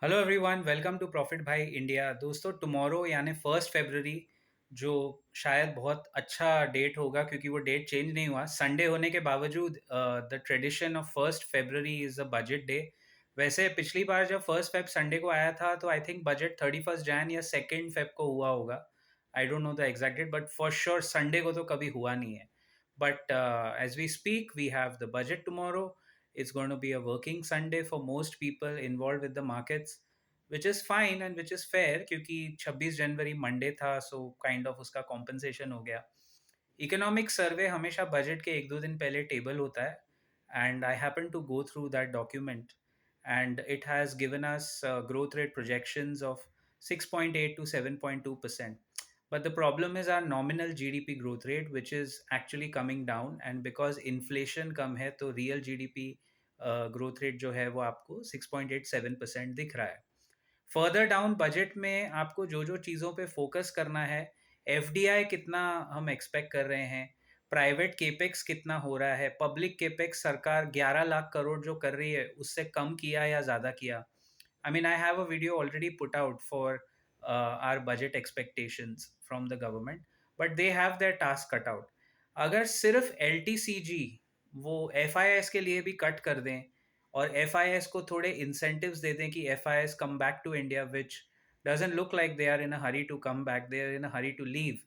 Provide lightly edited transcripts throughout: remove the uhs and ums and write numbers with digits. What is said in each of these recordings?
Hello everyone, welcome to profit भाई India. दोस्तों, tomorrow यानी 1 फरवरी, जो शायद बहुत अच्छा डेट होगा क्योंकि वो डेट चेंज नहीं हुआ संडे होने के बावजूद। The tradition of 1 February is a budget day. वैसे पिछली बार जब 1 फेब संडे को आया था तो आई थिंक बजट 31 जैन या 2 फेब को हुआ होगा। I don't know the exact date, but for sure Sunday को तो कभी हुआ नहीं है। But as we speak we have the budget tomorrow. It's going to be a working Sunday for most people involved with the markets, which is fine and which is fair क्योंकि 26 जनवरी Monday था, so kind of उसका compensation हो गया. Economic survey हमेशा budget के एक दो दिन पहले टेबल होता है, and I happen to go through that document, and it has given us growth rate projections of 6.8 to 7.2%. But the problem is our nominal GDP growth rate, which is actually coming down, and because inflation कम है तो real GDP growth rate जो है वो आपको 6.87% दिख रहा है. Further down budget में आपको जो जो चीज़ों पे फोकस करना है, एफडीआई कितना हम एक्सपेक्ट कर रहे हैं, प्राइवेट केपेक्स कितना हो रहा है, पब्लिक केपेक्स सरकार 11 लाख करोड़ जो कर रही है उससे कम किया या ज़्यादा किया. I mean, I have a video already put out for our budget expectations from the government, but they have their task cut out. अगर सिर्फ एल टी सी जी वो एफ आई एस के लिए भी कट कर दें और एफ आई एस को थोड़े इंसेंटिव्स दे दें कि F I S come back to India, which doesn't look like they are in a hurry to come back, they are in a hurry to leave.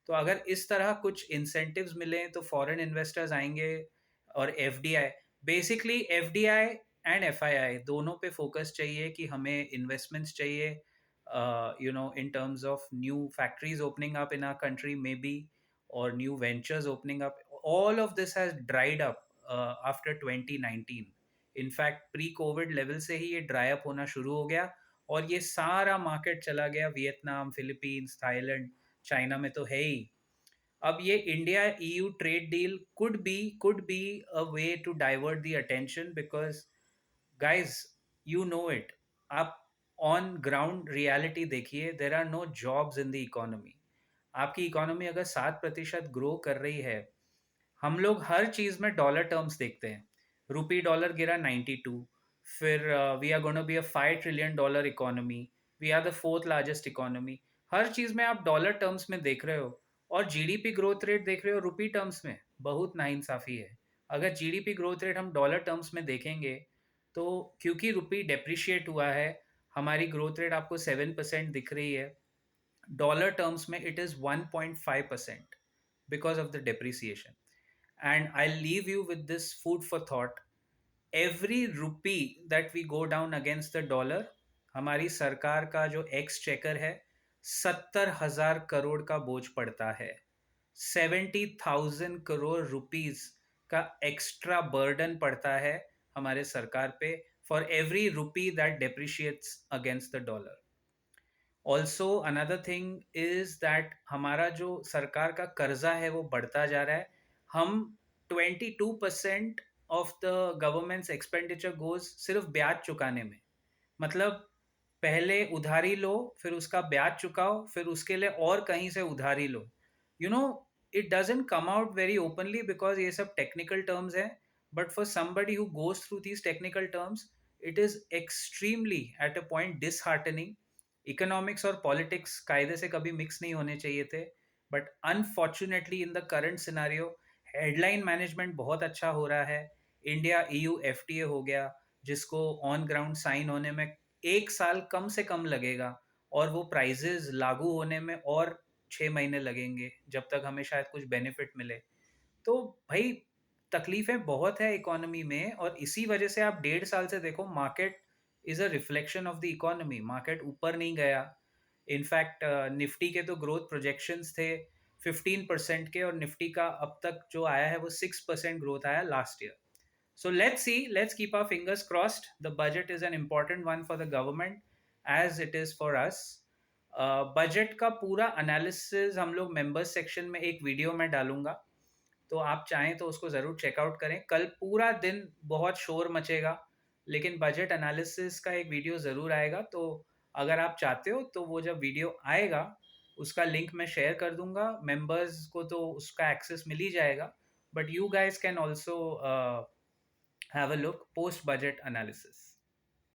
तो अगर इस तरह कुछ इंसेंटिव्स मिलें तो फॉरेन इन्वेस्टर्स आएंगे. और F D I, basically F D I and F I I दोनों पे फोकस चाहिए कि हमें इन्वेस्टमेंट्स चाहिए, in terms of new factories opening up in our country maybe, or new ventures opening up. All of this has dried up after 2019. In fact, pre Covid level से ही ये dry up होना शुरू हो गया और ये सारा मार्केट चला गया वियतनाम, फिलीपींस, थाईलैंड, चाइना में तो है ही. अब ये India EU trade deal could be a way to divert the attention, because guys, you know it, आप ऑन ग्राउंड रियलिटी देखिए, there are no jobs in the economy. आपकी economy अगर 7% ग्रो कर रही है, हम लोग हर चीज़ में डॉलर टर्म्स देखते हैं. रुपी डॉलर गिरा 92, फिर we are gonna be a $5 trillion economy, we are the fourth largest economy. हर चीज़ में आप डॉलर टर्म्स में देख रहे हो और जीडीपी ग्रोथ रेट देख रहे हो रुपी टर्म्स में. बहुत नाइंसाफ़ी है. अगर जीडीपी ग्रोथ रेट हम डॉलर टर्म्स में देखेंगे तो क्योंकि रुपी डेप्रिशिएट हुआ है, हमारी ग्रोथ रेट आपको 7% दिख रही है. डॉलर टर्म्स में it is 1.5% because of the depreciation. And I'll leave you with this food for thought. Every rupee that we go down against the dollar, हमारी सरकार का जो एक्स चेकर है, 70,000 करोड़ का बोझ पड़ता है. 70,000 करोड़ रुपीज का एक्स्ट्रा बर्डन पड़ता है हमारे सरकार पे for every rupee that depreciates against the dollar. Also another thing is that हमारा जो सरकार का कर्जा है वो बढ़ता जा रहा है. हम 22% of the governments expenditure goes सिर्फ ब्याज चुकाने में. मतलब पहले उधारी लो, फिर उसका ब्याज चुकाओ, फिर उसके लिए और कहीं से उधारी लो. You know, it doesn't come out very openly because ये सब टेक्निकल टर्म्स हैं, but for somebody who goes through these technical terms it is extremely at a point disheartening. Economics और पॉलिटिक्स कायदे से कभी मिक्स नहीं होने चाहिए थे, but unfortunately in the current scenario headline management बहुत अच्छा हो रहा है. इंडिया ईयू एफटीए हो गया, जिसको ऑन ग्राउंड साइन होने में 1 साल कम से कम लगेगा, और वो प्राइजेज लागू होने में और 6 महीने लगेंगे, जब तक हमें शायद कुछ बेनिफिट मिले. तो भाई, तकलीफें बहुत है इकोनॉमी में, और इसी वजह से आप 1.5 साल से देखो, market is a reflection of the economy. Market ऊपर नहीं गया. इनफैक्ट निफ्टी के तो ग्रोथ प्रोजेक्शंस थे 15% के, और निफ्टी का अब तक जो आया है वो 6% ग्रोथ आया last year. So let's see, let's keep our fingers crossed. The budget is an important one for the government as it is for us. Budget का पूरा एनालिसिस हम लोग मेंबर्स सेक्शन में एक वीडियो में डालूंगा, तो आप चाहें तो उसको ज़रूर चेकआउट करें. कल पूरा दिन बहुत शोर मचेगा, लेकिन बजट एनालिसिस का एक वीडियो ज़रूर आएगा. तो अगर आप चाहते हो तो वो जब वीडियो आएगा उसका लिंक मैं शेयर कर दूंगा. मेंबर्स को तो उसका एक्सेस मिल ही जाएगा, but you guys can also have a look post budget analysis.